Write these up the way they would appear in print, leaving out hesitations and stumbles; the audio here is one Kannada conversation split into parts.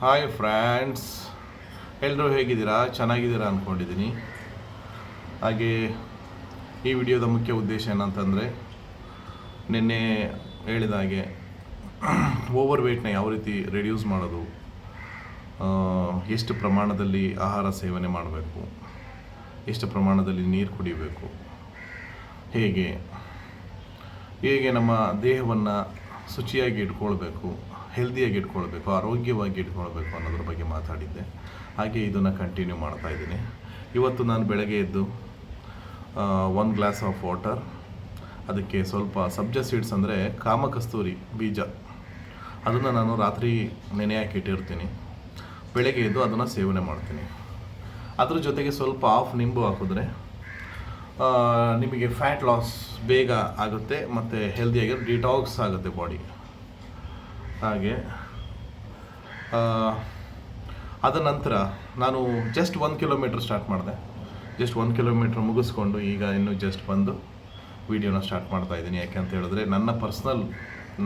ಹಾಯ್ ಫ್ರೆಂಡ್ಸ್, ಎಲ್ಲರೂ ಹೇಗಿದ್ದೀರಾ? ಚೆನ್ನಾಗಿದ್ದೀರಾ ಅಂದ್ಕೊಂಡಿದ್ದೀನಿ. ಹಾಗೆ ಈ ವಿಡಿಯೋದ ಮುಖ್ಯ ಉದ್ದೇಶ ಏನಂತಂದರೆ, ನಿನ್ನೆ ಹೇಳಿದ ಹಾಗೆ ಓವರ್ ವೆಯ್ಟ್ನ ಯಾವ ರೀತಿ ರೆಡ್ಯೂಸ್ ಮಾಡೋದು, ಎಷ್ಟು ಪ್ರಮಾಣದಲ್ಲಿ ಆಹಾರ ಸೇವನೆ ಮಾಡಬೇಕು, ಎಷ್ಟು ಪ್ರಮಾಣದಲ್ಲಿ ನೀರು ಕುಡಿಬೇಕು, ಹೇಗೆ ಹೇಗೆ ನಮ್ಮ ದೇಹವನ್ನು ಶುಚಿಯಾಗಿ ಇಟ್ಕೊಳ್ಬೇಕು, ಹೆಲ್ದಿಯಾಗಿ ಇಟ್ಕೊಳ್ಬೇಕು, ಆರೋಗ್ಯವಾಗಿ ಇಟ್ಕೊಳ್ಬೇಕು ಅನ್ನೋದ್ರ ಬಗ್ಗೆ ಮಾತಾಡಿದ್ದೆ. ಹಾಗೆ ಇದನ್ನು ಕಂಟಿನ್ಯೂ ಮಾಡ್ತಾ ಇದ್ದೀನಿ. ಇವತ್ತು ನಾನು ಬೆಳಗ್ಗೆ ಎದ್ದು 1 ಗ್ಲಾಸ್ ಆಫ್ ವಾಟರ್, ಅದಕ್ಕೆ ಸ್ವಲ್ಪ ಸಬ್ಜಾ ಸೀಡ್ಸ್ ಅಂದರೆ ಕಾಮಕಸ್ತೂರಿ ಬೀಜ, ಅದನ್ನು ನಾನು ರಾತ್ರಿ ನೆನೆ ಹಾಕಿ ಇಟ್ಟಿರ್ತೀನಿ. ಬೆಳಗ್ಗೆ ಎದ್ದು ಅದನ್ನು ಸೇವನೆ ಮಾಡ್ತೀನಿ. ಅದ್ರ ಜೊತೆಗೆ ಸ್ವಲ್ಪ ಹಾಫ್ ನಿಂಬು ಹಾಕಿದ್ರೆ ನಿಮಗೆ ಫ್ಯಾಟ್ ಲಾಸ್ ಬೇಗ ಆಗುತ್ತೆ ಮತ್ತು ಹೆಲ್ದಿಯಾಗಿ ಡಿಟಾಕ್ಸ್ ಆಗುತ್ತೆ ಬಾಡಿ. ಹಾಗೆ ಅದ ನಂತರ ನಾನು ಜಸ್ಟ್ 1 ಕಿಲೋಮೀಟ್ರ್ ಸ್ಟಾರ್ಟ್ ಮಾಡಿದೆ. ಜಸ್ಟ್ 1 ಕಿಲೋಮೀಟ್ರ್ ಮುಗಿಸ್ಕೊಂಡು ಈಗ ಇನ್ನೂ ಜಸ್ಟ್ ಬಂದು ವೀಡಿಯೋನ ಸ್ಟಾರ್ಟ್ ಮಾಡ್ತಾ ಇದ್ದೀನಿ. ಯಾಕೆಂತ ಹೇಳಿದ್ರೆ ನನ್ನ ಪರ್ಸ್ನಲ್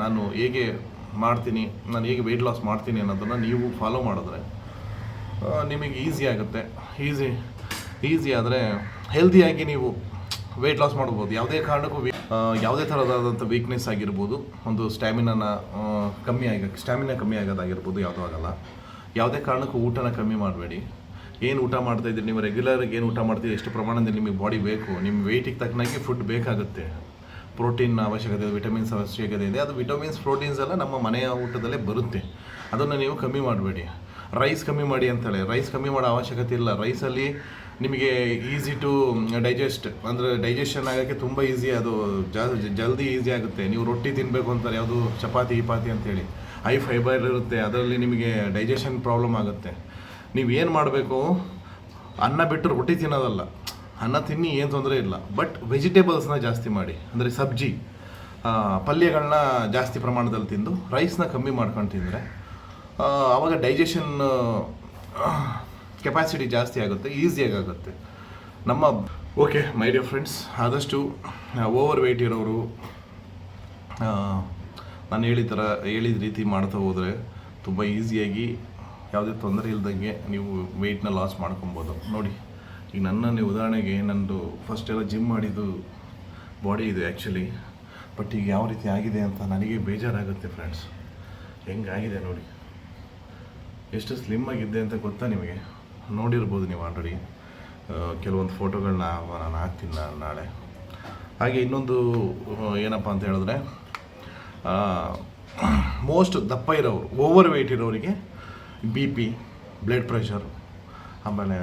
ನಾನು ಹೇಗೆ ಮಾಡ್ತೀನಿ, ನಾನು ಹೇಗೆ ವೆಯ್ಟ್ ಲಾಸ್ ಮಾಡ್ತೀನಿ ಅನ್ನೋದನ್ನು ನೀವು ಫಾಲೋ ಮಾಡಿದ್ರೆ ನಿಮಗೆ ಈಸಿ ಆಗುತ್ತೆ. ಈಸಿ ಆದರೆ ಹೆಲ್ದಿಯಾಗಿ ನೀವು ವೆಯ್ಟ್ ಲಾಸ್ ಮಾಡ್ಬೋದು. ಯಾವುದೇ ಕಾರಣಕ್ಕೂ ಯಾವುದೇ ಥರದಾದಂಥ ವೀಕ್ನೆಸ್ ಆಗಿರ್ಬೋದು, ಒಂದು ಸ್ಟ್ಯಾಮಿನಾ ಕಮ್ಮಿ ಆಗೋದಾಗಿರ್ಬೋದು, ಯಾವುದೂ ಆಗಲ್ಲ. ಯಾವುದೇ ಕಾರಣಕ್ಕೂ ಊಟನ ಕಮ್ಮಿ ಮಾಡಬೇಡಿ. ಏನು ಊಟ ಮಾಡ್ತಾಯಿದ್ದೀರಿ, ನೀವು ರೆಗ್ಯುಲರಾಗಿ ಏನು ಊಟ ಮಾಡ್ತೀರಿ, ಎಷ್ಟು ಪ್ರಮಾಣದಲ್ಲಿ ನಿಮಗೆ ಬಾಡಿ ಬೇಕು, ನಿಮ್ಮ ವೆಯ್ಟಿಗೆ ತಕ್ಕನಾಗಿ ಫುಡ್ ಬೇಕಾಗುತ್ತೆ. ಪ್ರೋಟೀನ್ ಅವಶ್ಯಕತೆ ಇದೆ, ವಿಟಮಿನ್ಸ್ ಅವಶ್ಯಕತೆ ಇದೆ. ಅದು ವಿಟಮಿನ್ಸ್ ಪ್ರೋಟೀನ್ಸ್ ಎಲ್ಲ ನಮ್ಮ ಮನೆಯ ಊಟದಲ್ಲೇ ಬರುತ್ತೆ. ಅದನ್ನು ನೀವು ಕಮ್ಮಿ ಮಾಡಬೇಡಿ. ರೈಸ್ ಕಮ್ಮಿ ಮಾಡಿ ಅಂತಾಳೆ. ರೈಸ್ ಕಮ್ಮಿ ಮಾಡೋ ಅವಶ್ಯಕತೆ ಇಲ್ಲ. ರೈಸಲ್ಲಿ ನಿಮಗೆ ಈಸಿ ಟು ಡೈಜೆಸ್ಟ್, ಅಂದರೆ ಡೈಜೆಷನ್ ಆಗೋಕ್ಕೆ ತುಂಬ ಈಸಿ, ಅದು ಜಲ್ದಿ ಈಸಿ ಆಗುತ್ತೆ. ನೀವು ರೊಟ್ಟಿ ತಿನ್ನಬೇಕು ಅಂತಾರೆ, ಯಾವುದು ಚಪಾತಿ ಅಂತೇಳಿ ಹೈ ಫೈಬರ್ ಇರುತ್ತೆ, ಅದರಲ್ಲಿ ನಿಮಗೆ ಡೈಜೆಷನ್ ಪ್ರಾಬ್ಲಮ್ ಆಗುತ್ತೆ. ನೀವು ಏನು ಮಾಡಬೇಕು, ಅನ್ನ ಬಿಟ್ಟು ರೊಟ್ಟಿ ತಿನ್ನೋದಲ್ಲ. ಅನ್ನ ತಿನ್ನಿ, ಏನು ತೊಂದರೆ ಇಲ್ಲ, ಬಟ್ ವೆಜಿಟೇಬಲ್ಸ್ನ ಜಾಸ್ತಿ ಮಾಡಿ, ಅಂದರೆ ಸಬ್ಜಿ ಪಲ್ಯಗಳನ್ನ ಜಾಸ್ತಿ ಪ್ರಮಾಣದಲ್ಲಿ ತಿಂದು ರೈಸ್ನ ಕಮ್ಮಿ ಮಾಡ್ಕೊಂಡು ತಿಂದರೆ ಆವಾಗ ಡೈಜೆಷನ್ ಕೆಪಾಸಿಟಿ ಜಾಸ್ತಿ ಆಗುತ್ತೆ, ಈಸಿಯಾಗಿ ಆಗುತ್ತೆ. ಓಕೆ ಮೈ ಡಿಯರ್ ಫ್ರೆಂಡ್ಸ್, ಆದಷ್ಟು ಓವರ್ ವೆಯ್ಟ್ ಇರೋರು ನಾನು ಹೇಳಿದ ರೀತಿ ಮಾಡ್ತಾ ಹೋದರೆ ತುಂಬ ಈಸಿಯಾಗಿ ಯಾವುದೇ ತೊಂದರೆ ಇಲ್ದಂಗೆ ನೀವು ವೆಯ್ಟ್ನ ಲಾಸ್ ಮಾಡ್ಕೊಬೋದು. ನೋಡಿ, ಈಗ ನೀವು ಉದಾಹರಣೆಗೆ ನಂದು ಫಸ್ಟ್ ಎಲ್ಲ ಜಿಮ್ ಮಾಡಿದ್ದು ಬಾಡಿ ಇದೆ ಆ್ಯಕ್ಚುಲಿ, ಬಟ್ ಈಗ ಯಾವ ರೀತಿ ಆಗಿದೆ ಅಂತ ನನಗೆ ಬೇಜಾರಾಗುತ್ತೆ ಫ್ರೆಂಡ್ಸ್. ಹೆಂಗಾಗಿದೆ ನೋಡಿ, ಎಷ್ಟು ಸ್ಲಿಮ್ ಆಗಿದ್ದೆ ಅಂತ ಗೊತ್ತಾ ನಿಮಗೆ? ನೋಡಿರ್ಬೋದು ನೀವು ಆಲ್ರೆಡಿ. ಕೆಲವೊಂದು ಫೋಟೋಗಳನ್ನ ನಾನು ಹಾಕ್ತೀನಿ ನಾಳೆ. ಹಾಗೆ ಇನ್ನೊಂದು ಏನಪ್ಪ ಅಂತ ಹೇಳಿದ್ರೆ, ಮೋಸ್ಟ್ ದಪ್ಪ ಇರೋರು, ಓವರ್ ವೆಯ್ಟ್ ಇರೋರಿಗೆ BP, ಬ್ಲಡ್ ಪ್ರೆಷರ್, ಆಮೇಲೆ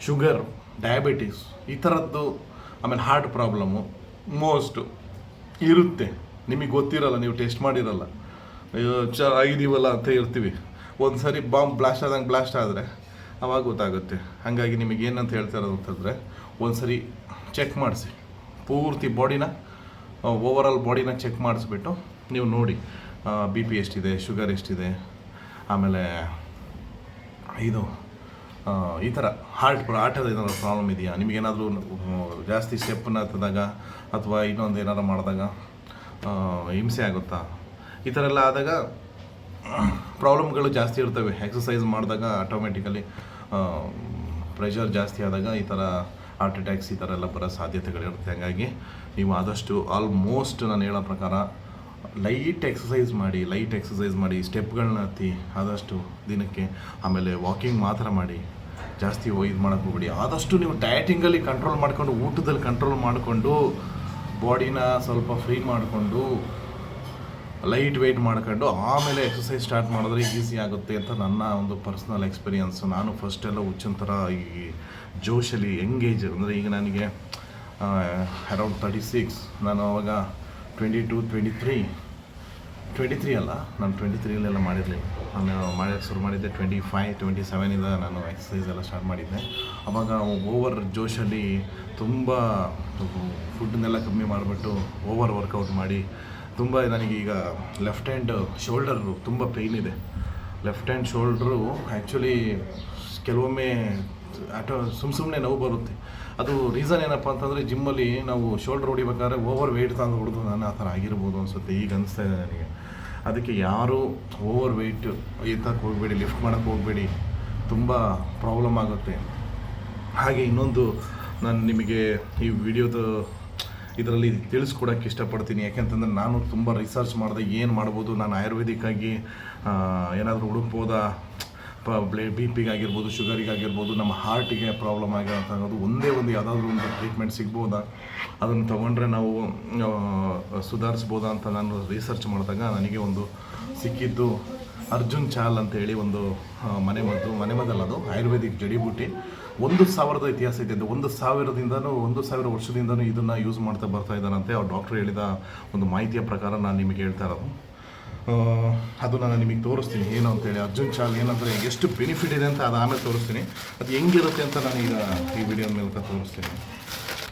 ಶುಗರ್, ಡಯಾಬಿಟೀಸ್ ಈ ಥರದ್ದು, ಆಮೇಲೆ ಹಾರ್ಟ್ ಪ್ರಾಬ್ಲಮ್ಮು ಮೋಸ್ಟು ಇರುತ್ತೆ. ನಿಮಗೆ ಗೊತ್ತಿರಲ್ಲ, ನೀವು ಟೆಸ್ಟ್ ಮಾಡಿರಲ್ಲ, ಆಗಿದೀವಲ್ಲ ಅಂತ ಇರ್ತೀವಿ. ಒಂದು ಸರಿ ಬಾಂಬ್ ಬ್ಲಾಸ್ಟ್ ಆದರೆ ಅವಾಗ ಗೊತ್ತಾಗುತ್ತೆ. ಹಾಗಾಗಿ ನಿಮಗೆ ಏನಂತ ಹೇಳ್ತಾ ಇರೋದು ಅಂತಂದರೆ, ಒಂದು ಸರಿ ಚೆಕ್ ಮಾಡಿಸಿ, ಪೂರ್ತಿ ಬಾಡಿನ, ಓವರಾಲ್ ಬಾಡಿನ ಚೆಕ್ ಮಾಡಿಸ್ಬಿಟ್ಟು ನೀವು ನೋಡಿ BP ಎಷ್ಟಿದೆ, ಶುಗರ್ ಎಷ್ಟಿದೆ, ಆಮೇಲೆ ಇದು ಈ ಥರ ಹಾರ್ಟದ ಏನಾದ್ರು ಪ್ರಾಬ್ಲಮ್ ಇದೆಯಾ, ನಿಮಗೇನಾದರೂ ಜಾಸ್ತಿ ಸ್ಟೆಪ್ಪನ್ನ ಹತ್ತಿದಾಗ ಅಥವಾ ಇನ್ನೊಂದು ಏನಾರು ಮಾಡಿದಾಗ ಹಿಂಸೆ ಆಗುತ್ತಾ, ಈ ಥರ ಎಲ್ಲ ಆದಾಗ ಪ್ರಾಬ್ಲಮ್ಗಳು ಜಾಸ್ತಿ ಇರ್ತವೆ. ಎಕ್ಸಸೈಸ್ ಮಾಡಿದಾಗ ಆಟೋಮೆಟಿಕಲಿ ಪ್ರೆಷರ್ ಜಾಸ್ತಿ ಆದಾಗ ಈ ಥರ ಹಾರ್ಟ್ ಅಟ್ಯಾಕ್ಸ್ ಈ ಥರ ಎಲ್ಲ ಬರೋ ಸಾಧ್ಯತೆಗಳಿರುತ್ತೆ. ಹಾಗಾಗಿ ನೀವು ಆದಷ್ಟು ಆಲ್ಮೋಸ್ಟ್ ನಾನು ಹೇಳೋ ಪ್ರಕಾರ ಲೈಟ್ ಎಕ್ಸಸೈಸ್ ಮಾಡಿ, ಸ್ಟೆಪ್ಗಳನ್ನ ಹತ್ತಿ ಆದಷ್ಟು ದಿನಕ್ಕೆ. ಆಮೇಲೆ ವಾಕಿಂಗ್ ಮಾತ್ರ ಮಾಡಿ, ಜಾಸ್ತಿ ಇದು ಮಾಡೋಕ್ಕೆ ಹೋಗ್ಬೇಡಿ. ಆದಷ್ಟು ನೀವು ಡಯಟಿಂಗಲ್ಲಿ ಕಂಟ್ರೋಲ್ ಮಾಡಿಕೊಂಡು, ಊಟದಲ್ಲಿ ಕಂಟ್ರೋಲ್ ಮಾಡಿಕೊಂಡು, ಬಾಡಿನ ಸ್ವಲ್ಪ ಫ್ರೀ ಮಾಡಿಕೊಂಡು, ಲೈಟ್ ವೆಯ್ಟ್ ಮಾಡ್ಕೊಂಡು ಆಮೇಲೆ ಎಕ್ಸಸೈಸ್ ಸ್ಟಾರ್ಟ್ ಮಾಡಿದ್ರೆ ಈಸಿ ಆಗುತ್ತೆ ಅಂತ ನನ್ನ ಒಂದು ಪರ್ಸ್ನಲ್ ಎಕ್ಸ್ಪೀರಿಯನ್ಸು. ನಾನು ಫಸ್ಟೆಲ್ಲ ಹುಚ್ಚಂತರ ಈ ಜೋಶಲ್ಲಿ ಎಂಗೇಜ್, ಅಂದರೆ ಈಗ ನನಗೆ ಅರೌಂಡ್ 36, ನಾನು ಅವಾಗ 23 ಅಲ್ಲ, ನಾನು 23 ಮಾಡಿರಲಿಲ್ಲ. ನಾನು ಮಾಡೋಕ್ಕೆ ಶುರು ಮಾಡಿದ್ದೆ 25-27 ನಾನು ಎಕ್ಸಸೈಸ್ ಎಲ್ಲ ಸ್ಟಾರ್ಟ್ ಮಾಡಿದ್ದೆ. ಆವಾಗ ಓವರ್ ಜೋಶಲ್ಲಿ ತುಂಬ ಫುಡ್ನೆಲ್ಲ ಕಮ್ಮಿ ಮಾಡಿಬಿಟ್ಟು ಓವರ್ ವರ್ಕೌಟ್ ಮಾಡಿ ತುಂಬ ನನಗೀಗ ಲೆಫ್ಟ್ ಹ್ಯಾಂಡ್ ಶೋಲ್ಡರು ತುಂಬ ಪೇಯ್ನ್ ಇದೆ. ಲೆಫ್ಟ್ ಹ್ಯಾಂಡ್ ಶೋಲ್ಡ್ರು ಆ್ಯಕ್ಚುಲಿ ಕೆಲವೊಮ್ಮೆ ಸುಮ್ಮನೆ ನೋವು ಬರುತ್ತೆ. ಅದು ರೀಸನ್ ಏನಪ್ಪ ಅಂತಂದರೆ, ಜಿಮ್ಮಲ್ಲಿ ನಾವು ಶೋಲ್ಡ್ರ್ ಹೊಡಿಬೇಕಾದ್ರೆ ಓವರ್ ವೆಯ್ಟ್ ತಂದು ಹೊಡೆದು ನಾನು ಆ ಥರ ಆಗಿರ್ಬೋದು ಅನಿಸುತ್ತೆ, ಈಗ ಅನಿಸ್ತಾ ಇದೆ ನನಗೆ. ಅದಕ್ಕೆ ಯಾರೂ ಓವರ್ ವೆಯ್ಟ್ ಎತ್ತಕ್ಕೆ ಹೋಗಬೇಡಿ, ಲಿಫ್ಟ್ ಮಾಡೋಕ್ಕೆ ಹೋಗಬೇಡಿ, ತುಂಬ ಪ್ರಾಬ್ಲಮ್ ಆಗುತ್ತೆ. ಹಾಗೆ ಇನ್ನೊಂದು ನಾನು ನಿಮಗೆ ಈ ವಿಡಿಯೋದ ಇದರಲ್ಲಿ ತಿಳಿಸ್ಕೊಡೋಕ್ಕೆ ಇಷ್ಟಪಡ್ತೀನಿ. ಯಾಕೆಂತಂದರೆ ನಾನು ತುಂಬ ರಿಸರ್ಚ್ ಮಾಡಿದೆ, ಏನು ಮಾಡ್ಬೋದು, ನಾನು ಆಯುರ್ವೇದಿಕ್ಕಾಗಿ ಏನಾದರೂ ಹುಡುಕ್ಬೋದಾ, ಬಿ ಪಿಗಾಗಿರ್ಬೋದು, ಶುಗರಿಗಾಗಿರ್ಬೋದು, ನಮ್ಮ ಹಾರ್ಟಿಗೆ ಪ್ರಾಬ್ಲಮ್ ಆಗಿರೋಂಥದ್ದು ಒಂದೇ ಒಂದು ಯಾವುದಾದ್ರೂ ಒಂದು ಟ್ರೀಟ್ಮೆಂಟ್ ಸಿಗ್ಬೋದಾ, ಅದನ್ನು ತೊಗೊಂಡ್ರೆ ನಾವು ಸುಧಾರಿಸ್ಬೋದಾ ಅಂತ ನಾನು ರಿಸರ್ಚ್ ಮಾಡಿದಾಗ ನನಗೆ ಒಂದು ಸಿಕ್ಕಿದ್ದು ಅರ್ಜುನ್ ಚಾಲ್ ಅಂತ ಹೇಳಿ ಒಂದು ಮನೆಮದ್ದಲ್ಲ, ಅದು ಆಯುರ್ವೇದಿಕ್ ಜಡಿಬೂಟಿ. 1000 ಇತಿಹಾಸ ಇದೆ. 1000 ವರ್ಷದಿಂದನೂ ಇದನ್ನು ಯೂಸ್ ಮಾಡ್ತಾ ಬರ್ತಾ ಇದ್ದಾರಂತೆ. ಅವ್ರು ಡಾಕ್ಟ್ರು ಹೇಳಿದ ಒಂದು ಮಾಹಿತಿಯ ಪ್ರಕಾರ ನಾನು ನಿಮಗೆ ಹೇಳ್ತಾ ಇರೋದು. ಅದು ನಾನು ನಿಮಗೆ ತೋರಿಸ್ತೀನಿ ಏನು ಅಂತೇಳಿ. ಅರ್ಜುನ್ ಚಾಲ್ ಏನಂದರೆ ಎಷ್ಟು ಬೆನಿಫಿಟ್ ಇದೆ ಅಂತ ಅದು ಆಮೇಲೆ ತೋರಿಸ್ತೀನಿ. ಅದು ಹೆಂಗಿರುತ್ತೆ ಅಂತ ನಾನು ಈಗ ಈ ವಿಡಿಯೋ ಮೂಲಕ ತೋರಿಸ್ತೀನಿ.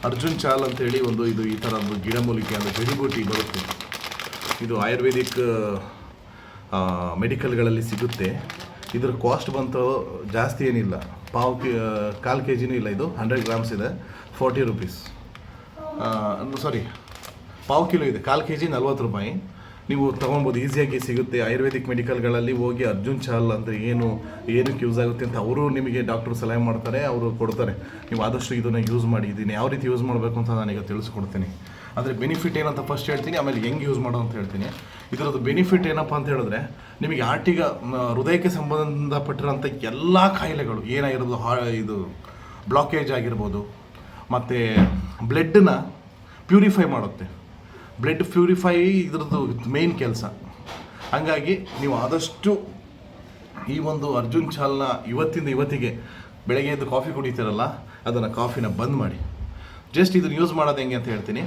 ಅರ್ಜುನ್ ಚಾಲ್ ಅಂತೇಳಿ ಇದು ಈ ಥರ ಒಂದು ಗಿಡಮೂಲಿಕೆ ಅಂದರೆ ಜಡಿಬೂಟಿ ಬರುತ್ತೆ. ಇದು ಆಯುರ್ವೇದಿಕ್ ಮೆಡಿಕಲ್ಗಳಲ್ಲಿ ಸಿಗುತ್ತೆ. ಇದರ ಕಾಸ್ಟ್ ಬಂತು ಜಾಸ್ತಿ ಏನಿಲ್ಲ, ಕಾಲು ಕೆ ಜಿನೂ ಇಲ್ಲ. ಇದು 100 ಗ್ರಾಮ್ಸ್ ಇದೆ, 40 ರುಪೀಸ್. ಪಾವು ಕಿಲೋ ಇದೆ, ಕಾಲು ಕೆ ಜಿ 40 ರೂಪಾಯಿ. ನೀವು ತೊಗೊಳ್ಬೋದು, ಈಸಿಯಾಗಿ ಸಿಗುತ್ತೆ. ಆಯುರ್ವೇದಿಕ್ ಮೆಡಿಕಲ್ಗಳಲ್ಲಿ ಹೋಗಿ ಅರ್ಜುನ್ ಚಾಲ್ ಅಂದರೆ ಏನಕ್ಕೆ ಯೂಸ್ ಆಗುತ್ತೆ ಅಂತ ಅವರು ನಿಮಗೆ ಡಾಕ್ಟ್ರು ಸಲಹೆ ಮಾಡ್ತಾರೆ, ಅವರು ಕೊಡ್ತಾರೆ. ನೀವು ಆದಷ್ಟು ಇದನ್ನು ಯೂಸ್ ಮಾಡಿ. ಇದನ್ನು ಯಾವ ರೀತಿ ಯೂಸ್ ಮಾಡಬೇಕು ಅಂತ ನಾನೀಗ ತಿಳಿಸ್ಕೊಡ್ತೀನಿ. ಆದರೆ ಬೆನಿಫಿಟ್ ಏನಂತ ಫಸ್ಟ್ ಹೇಳ್ತೀನಿ, ಆಮೇಲೆ ಹೆಂಗೆ ಯೂಸ್ ಮಾಡೋ ಅಂತ ಹೇಳ್ತೀನಿ. ಇದರದ್ದು ಬೆನಿಫಿಟ್ ಏನಪ್ಪ ಅಂತ ಹೇಳಿದ್ರೆ, ನಿಮಗೆ ಹೃದಯಕ್ಕೆ ಸಂಬಂಧಪಟ್ಟಿರೋಂಥ ಎಲ್ಲ ಕಾಯಿಲೆಗಳು ಏನಾಗಿರೋದು, ಇದು ಬ್ಲಾಕೇಜ್ ಆಗಿರ್ಬೋದು, ಮತ್ತು ಬ್ಲಡ್ನ ಪ್ಯೂರಿಫೈ ಮಾಡುತ್ತೆ. ಬ್ಲಡ್ ಪ್ಯೂರಿಫೈ ಇದರದ್ದು ಮೇನ್ ಕೆಲಸ. ಹಾಗಾಗಿ ನೀವು ಆದಷ್ಟು ಈ ಒಂದು ಅರ್ಜುನ್ ಚಾಲ್ನ ಇವತ್ತಿಂದ ಇವತ್ತಿಗೆ ಬೆಳಗ್ಗೆ ಎದ್ದು ಕಾಫಿ ಕುಡಿತೀರಲ್ಲ, ಅದನ್ನು ಕಾಫಿನ ಬಂದ್ ಮಾಡಿ. ಜಸ್ಟ್ ಇದನ್ನು ಯೂಸ್ ಮಾಡೋದು ಹೆಂಗೆ ಅಂತ ಹೇಳ್ತೀನಿ.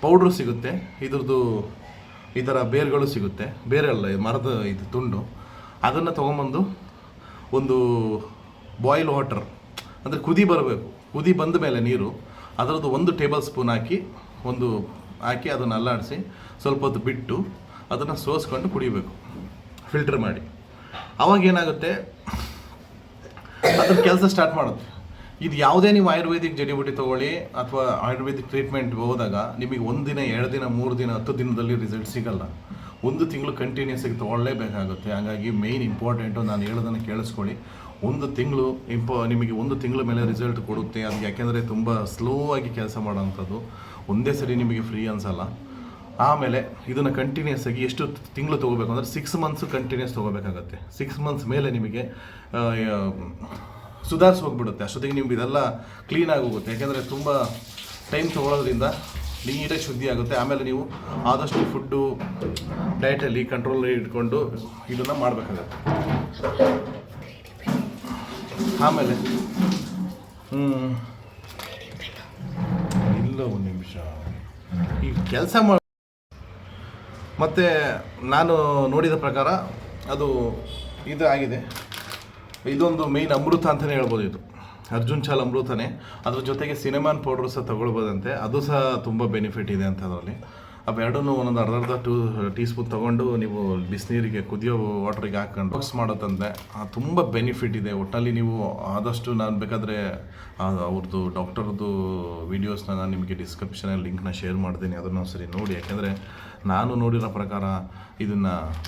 ಪೌಡ್ರು ಸಿಗುತ್ತೆ, ಇದ್ರದ್ದು ಈ ಥರ ಬೇರುಗಳು ಸಿಗುತ್ತೆ. ಬೇರೆಲ್ಲ ಮರದ ಇದು ತುಂಡು, ಅದನ್ನು ತೊಗೊಂಬಂದು ಒಂದು ಬಾಯ್ಲ್ ವಾಟರ್ ಅಂದರೆ ಕುದಿ ಬರಬೇಕು. ಕುದಿ ಬಂದ ಮೇಲೆ ನೀರು ಅದರದ್ದು 1 ಟೇಬಲ್ ಸ್ಪೂನ್ ಹಾಕಿ ಅದನ್ನು ಅಲ್ಲಾಡಿಸಿ ಸ್ವಲ್ಪ ಹೊತ್ತು ಬಿಟ್ಟು ಅದನ್ನು ಸೋಸ್ಕೊಂಡು ಕುಡಿಬೇಕು, ಫಿಲ್ಟರ್ ಮಾಡಿ. ಆವಾಗ ಏನಾಗುತ್ತೆ, ಅದ್ರ ಕೆಲಸ ಸ್ಟಾರ್ಟ್ ಮಾಡುತ್ತೆ. ಇದು ಯಾವುದೇ ನೀವು ಆಯುರ್ವೇದಿಕ್ ಜಡಿಬೂಟಿ ತೊಗೊಳ್ಳಿ ಅಥವಾ ಆಯುರ್ವೇದಿಕ್ ಟ್ರೀಟ್ಮೆಂಟ್ ಹೋದಾಗ ನಿಮಗೆ 1 ದಿನ, 2 ದಿನ, 3 ದಿನ, 10 ದಿನದಲ್ಲಿ ರಿಸಲ್ಟ್ ಸಿಗಲ್ಲ. 1 ತಿಂಗಳು ಕಂಟಿನ್ಯೂಸ್ ಆಗಿ ತೊಗೊಳ್ಳೇಬೇಕಾಗುತ್ತೆ. ಹಾಗಾಗಿ ಮೇಯ್ನ್ ಇಂಪಾರ್ಟೆಂಟು ನಾನು ಹೇಳೋದನ್ನು ಕೇಳಿಸ್ಕೊಳ್ಳಿ. 1 ತಿಂಗಳು ನಿಮಗೆ 1 ತಿಂಗಳ ಮೇಲೆ ರಿಸಲ್ಟ್ ಕೊಡುತ್ತೆ. ಅದು ಯಾಕೆಂದರೆ ತುಂಬ ಸ್ಲೋ ಆಗಿ ಕೆಲಸ ಮಾಡೋವಂಥದ್ದು, ಒಂದೇ ಸರಿ ನಿಮಗೆ ಫ್ರೀ ಅನಿಸಲ್ಲ. ಆಮೇಲೆ ಇದನ್ನು ಕಂಟಿನ್ಯೂಸ್ ಆಗಿ ಎಷ್ಟು ತಿಂಗಳು ತೊಗೋಬೇಕು ಅಂದರೆ 6 ಮಂತ್ಸು ಕಂಟಿನ್ಯೂಸ್ ತೊಗೋಬೇಕಾಗತ್ತೆ. 6 ಮಂತ್ಸ್ ಮೇಲೆ ನಿಮಗೆ ಸುಧಾರಿಸಿ ಹೋಗ್ಬಿಡುತ್ತೆ. ಅಷ್ಟೊತ್ತಿಗೆ ನಿಮ್ಗೆ ಇದೆಲ್ಲ ಕ್ಲೀನಾಗಿ ಹೋಗುತ್ತೆ. ಯಾಕೆಂದರೆ ತುಂಬ ಟೈಮ್ ತೊಗೊಳೋದ್ರಿಂದ ನೀಟಾಗಿ ಶುದ್ಧಿ ಆಗುತ್ತೆ. ಆಮೇಲೆ ನೀವು ಆದಷ್ಟು ಫುಡ್ಡು ಡಯಟಲ್ಲಿ ಕಂಟ್ರೋಲ್ ಇಟ್ಕೊಂಡು ಇದನ್ನು ಮಾಡಬೇಕಾಗತ್ತೆ. ಆಮೇಲೆ ಇಲ್ಲ, 1 ನಿಮಿಷ ಈ ಕೆಲಸ ಮತ್ತು ನಾನು ನೋಡಿದ ಪ್ರಕಾರ ಅದು ಆಗಿದೆ. ಇದೊಂದು ಮೇಯ್ನ್ ಅಮೃತ ಅಂತಲೇ ಹೇಳ್ಬೋದು. ಇದು ಅರ್ಜುನ್ ಚಾಲ್ ಅಮೃತನೇ. ಅದ್ರ ಜೊತೆಗೆ ಸಿನೆಮಾನ್ ಪೌಡ್ರು ಸಹ ತಗೊಳ್ಬೋದಂತೆ, ಅದು ಸಹ ತುಂಬ ಬೆನಿಫಿಟ್ ಇದೆ ಅಂತ. ಅದರಲ್ಲಿ ಅವೆರಡನ್ನೂ ಒಂದೊಂದು ಅರ್ಧ ಟೀ ಸ್ಪೂನ್ ತೊಗೊಂಡು ನೀವು ಬಿಸಿನೀರಿಗೆ ಕುದಿಯೋ ವಾಟ್ರಿಗೆ ಹಾಕ್ಕೊಂಡು ಮಿಕ್ಸ್ ಮಾಡೋದಂತೆ ತುಂಬ ಬೆನಿಫಿಟ್ ಇದೆ. ಒಟ್ಟಲ್ಲಿ ನೀವು ಆದಷ್ಟು ನಾನು ಬೇಕಾದರೆ ಅವ್ರದ್ದು ಡಾಕ್ಟರ್ದು ವೀಡಿಯೋಸ್ನ ನಾನು ನಿಮಗೆ ಡಿಸ್ಕ್ರಿಪ್ಷನಲ್ಲಿ ಲಿಂಕ್ನ ಶೇರ್ ಮಾಡ್ತೀನಿ, ಅದನ್ನು ಸರಿ ನೋಡಿ. ಯಾಕೆಂದರೆ ನಾನು ನೋಡಿರೋ ಪ್ರಕಾರ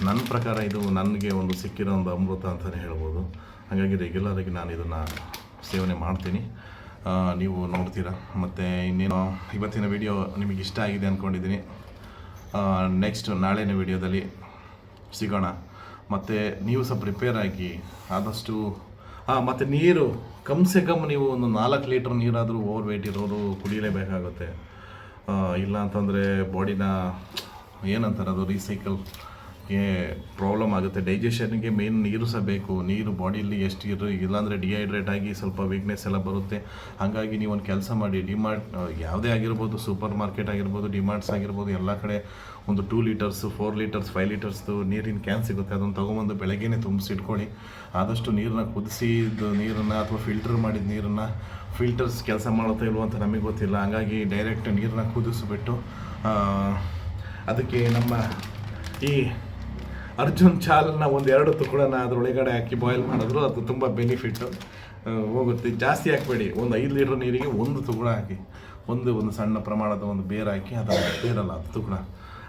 ನನ್ನ ಪ್ರಕಾರ ಇದು ನನಗೆ ಒಂದು ಸಿಕ್ಕಿರೋ ಒಂದು ಅಮೃತ ಅಂತಲೇ ಹೇಳ್ಬೋದು. ಹಾಗಾಗಿ ರೆಗ್ಯುಲರಾಗಿ ನಾನು ಇದನ್ನು ಸೇವನೆ ಮಾಡ್ತೀನಿ, ನೀವು ನೋಡ್ತೀರಾ. ಮತ್ತು ಇನ್ನೇನು ಇವತ್ತಿನ ವಿಡಿಯೋ ನಿಮಗೆ ಇಷ್ಟ ಆಗಿದೆ ಅಂದ್ಕೊಂಡಿದ್ದೀನಿ. ನೆಕ್ಸ್ಟ್ ನಾಳೆಯ ವಿಡಿಯೋದಲ್ಲಿ ಸಿಗೋಣ. ಮತ್ತು ನೀವು ಸಹ ಪ್ರಿಪೇರ್ ಆಗಿ ಆದಷ್ಟು ಮತ್ತು ನೀರು ಕಮ್ಸೆ ಕಮ್ ನೀವು ಒಂದು 4 ಲೀಟ್ರ್ ನೀರಾದರೂ ಓವರ್ ವೇಟ್ ಇರೋರು ಕುಡಿಯಲೇಬೇಕಾಗುತ್ತೆ. ಇಲ್ಲ ಅಂತಂದರೆ ಬಾಡಿನ ಏನಂತಾರೆ ಅದು ರೀಸೈಕಲ್ಗೆ ಪ್ರಾಬ್ಲಮ್ ಆಗುತ್ತೆ. ಡೈಜೆಷನ್ಗೆ ಮೇನ್ ನೀರು ಸಹ ಬೇಕು. ನೀರು ಬಾಡಿಯಲ್ಲಿ ಎಷ್ಟು ಇಲ್ಲಾಂದರೆ ಡಿಹೈಡ್ರೇಟ್ ಆಗಿ ಸ್ವಲ್ಪ ವೀಕ್ನೆಸ್ ಎಲ್ಲ ಬರುತ್ತೆ. ಹಾಗಾಗಿ ನೀವು ಒಂದು ಕೆಲಸ ಮಾಡಿ, ಡಿಮಾರ್ಟ್ ಯಾವುದೇ ಆಗಿರ್ಬೋದು, ಸೂಪರ್ ಮಾರ್ಕೆಟ್ ಆಗಿರ್ಬೋದು, ಡಿಮಾರ್ಟ್ಸ್ ಆಗಿರ್ಬೋದು, ಎಲ್ಲ ಕಡೆ ಒಂದು 2 ಲೀಟರ್ಸ್, 4 ಲೀಟರ್ಸ್, 5 ಲೀಟರ್ಸ್ದು ನೀರಿನ ಕ್ಯಾನ್ ಸಿಗುತ್ತೆ. ಅದನ್ನು ತೊಗೊಂಬಂದು ಬೆಳಗ್ಗೆನೇ ತುಂಬಿಸಿಟ್ಕೊಳ್ಳಿ. ಆದಷ್ಟು ನೀರನ್ನ ಕುದಿಸಿದ ನೀರನ್ನು ಅಥವಾ ಫಿಲ್ಟರ್ ಮಾಡಿದ ನೀರನ್ನು, ಫಿಲ್ಟರ್ಸ್ ಕೆಲಸ ಮಾಡುತ್ತಾ ಇಲ್ವೋ ಅಂತ ನಮಗೆ ಗೊತ್ತಿಲ್ಲ. ಹಾಗಾಗಿ ಡೈರೆಕ್ಟ್ ನೀರನ್ನ ಕುದಿಸ್ಬಿಟ್ಟು ಅದಕ್ಕೆ ನಮ್ಮ ಈ ಅರ್ಜುನ್ ಚಾಲ್ನ 1-2 ತುಕಡನ್ನ ಅದರೊಳಗಡೆ ಹಾಕಿ ಬಾಯ್ಲ್ ಮಾಡಿದ್ರು ಅದು ತುಂಬ ಬೆನಿಫಿಟ್ಟು ಹೋಗುತ್ತೆ. ಜಾಸ್ತಿ ಹಾಕಬೇಡಿ, ಒಂದು 5 ಲೀಟ್ರ್ ನೀರಿಗೆ 1 ತುಕಡ ಹಾಕಿ, ಒಂದು ಸಣ್ಣ ಪ್ರಮಾಣದ ಒಂದು ಬೇರು ಹಾಕಿ, ಅದು ಬೇರಲ್ಲ ಅದು ತುಕಡ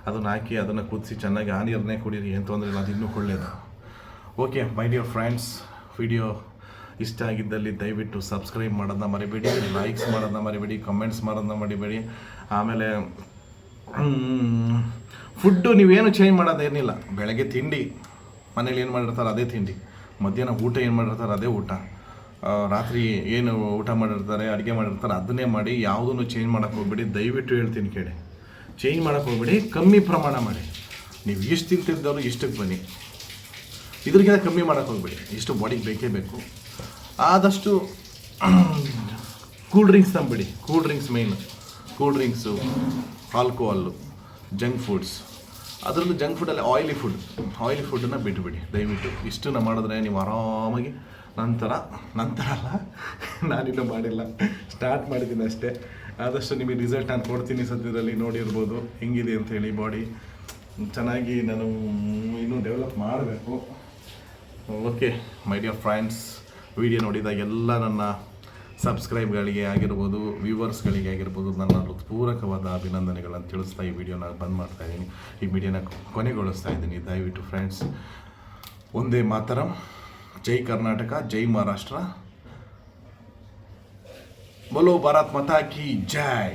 ಅದನ್ನು ಹಾಕಿ ಅದನ್ನು ಕುದಿಸಿ ಚೆನ್ನಾಗಿ ಆ ನೀರನ್ನೇ ಕುಡೀರಿ, ಏನು ತೊಂದರೆ ಇಲ್ಲ, ಅದು ಇನ್ನೂ ಒಳ್ಳೆಯದು. Okay my dear friends, video ಇಷ್ಟ ಆಗಿದ್ದಲ್ಲಿ ದಯವಿಟ್ಟು ಸಬ್ಸ್ಕ್ರೈಬ್ ಮಾಡೋದನ್ನ ಮರಿಬೇಡಿ, ಲೈಕ್ಸ್ ಮಾಡೋದನ್ನ ಮರಿಬೇಡಿ, ಕಮೆಂಟ್ಸ್ ಮಾಡೋದನ್ನ ಮರಿಬೇಡಿ. ಆಮೇಲೆ ಫುಡ್ಡು ನೀವೇನು ಚೇಂಜ್ ಮಾಡೋದೇನಿಲ್ಲ. ಬೆಳಗ್ಗೆ ತಿಂಡಿ ಮನೇಲಿ ಏನು ಮಾಡಿರ್ತಾರೆ ಅದೇ ತಿಂಡಿ, ಮಧ್ಯಾಹ್ನ ಊಟ ಏನು ಮಾಡಿರ್ತಾರೆ ಅದೇ ಊಟ, ರಾತ್ರಿ ಏನು ಊಟ ಮಾಡಿರ್ತಾರೆ ಅಡುಗೆ ಮಾಡಿರ್ತಾರೆ ಅದನ್ನೇ ಮಾಡಿ. ಯಾವುದನ್ನು ಚೇಂಜ್ ಮಾಡೋಕ್ಕೆ ಹೋಗ್ಬೇಡಿ, ದಯವಿಟ್ಟು ಹೇಳ್ತೀನಿ ಕೇಳಿ. ಚೇಂಜ್ ಮಾಡೋಕ್ಕೆ ಹೋಗ್ಬೇಡಿ, ಕಮ್ಮಿ ಪ್ರಮಾಣ ಮಾಡಿ. ನೀವು ಇಷ್ಟು ತಿಂತಿದ್ದವರು ಇಷ್ಟಕ್ಕೆ ಬನ್ನಿ, ಇದ್ರಿಗಿಂತ ಕಮ್ಮಿ ಮಾಡೋಕ್ಕೆ ಹೋಗ್ಬೇಡಿ. ಇಷ್ಟು ಬಾಡಿಗೆ ಬೇಕೇ ಬೇಕು. ಆದಷ್ಟು ಕೂಲ್ ಡ್ರಿಂಕ್ಸ್ ತಂಬಿಡಿ. Cool drinks main, cool drinks, alcohol, junk foods. ಅದರಲ್ಲೂ ಜಂಕ್ ಫುಡ್ಡಲ್ಲಿ ಆಯಿಲಿ ಫುಡ್ಡನ್ನು ಬಿಟ್ಟುಬಿಡಿ ದಯವಿಟ್ಟು. ಇಷ್ಟನ್ನು ಮಾಡಿದ್ರೆ ನೀವು ಆರಾಮಾಗಿ ನಂತರ ಅಲ್ಲ, ನಾನಿನ್ನೂ ಮಾಡಿಲ್ಲ, ಸ್ಟಾರ್ಟ್ ಮಾಡಿದ್ದೀನಿ ಅಷ್ಟೇ. ಆದಷ್ಟು ನಿಮಗೆ ರಿಸಲ್ಟ್ ನಾನು ಕೊಡ್ತೀನಿ. ಸದ್ಯದಲ್ಲಿ ನೋಡಿರ್ಬೋದು ಹೆಂಗಿದೆ ಅಂಥೇಳಿ. ಬಾಡಿ ಚೆನ್ನಾಗಿ ನಾನು ಇನ್ನೂ ಡೆವಲಪ್ ಮಾಡಬೇಕು. Okay my dear friends, video ನೋಡಿದ ಎಲ್ಲ ನನ್ನ ಸಬ್ಸ್ಕ್ರೈಬ್ಗಳಿಗೆ ಆಗಿರ್ಬೋದು, ವ್ಯೂವರ್ಸ್ಗಳಿಗೆ ಆಗಿರ್ಬೋದು ನನ್ನ ಹೃತ್ಪೂರ್ವಕವಾದ ಅಭಿನಂದನೆಗಳನ್ನು ತಿಳಿಸ್ತಾ ಈ ವಿಡಿಯೋನ ಬಂದ್ ಮಾಡ್ತಾ ಇದ್ದೀನಿ. ಈ ವಿಡಿಯೋನ ಕೊನೆಗೊಳಿಸ್ತಾ ಇದ್ದೀನಿ. ದಯವಿಟ್ಟು ಫ್ರೆಂಡ್ಸ್, ಒಂದೇ ಮಾತರಂ, ಜೈ ಕರ್ನಾಟಕ, ಜೈ ಮಹಾರಾಷ್ಟ್ರ, ಬೋಲೋ ಭಾರತ್ ಮಾತಾ ಕಿ ಜೈ.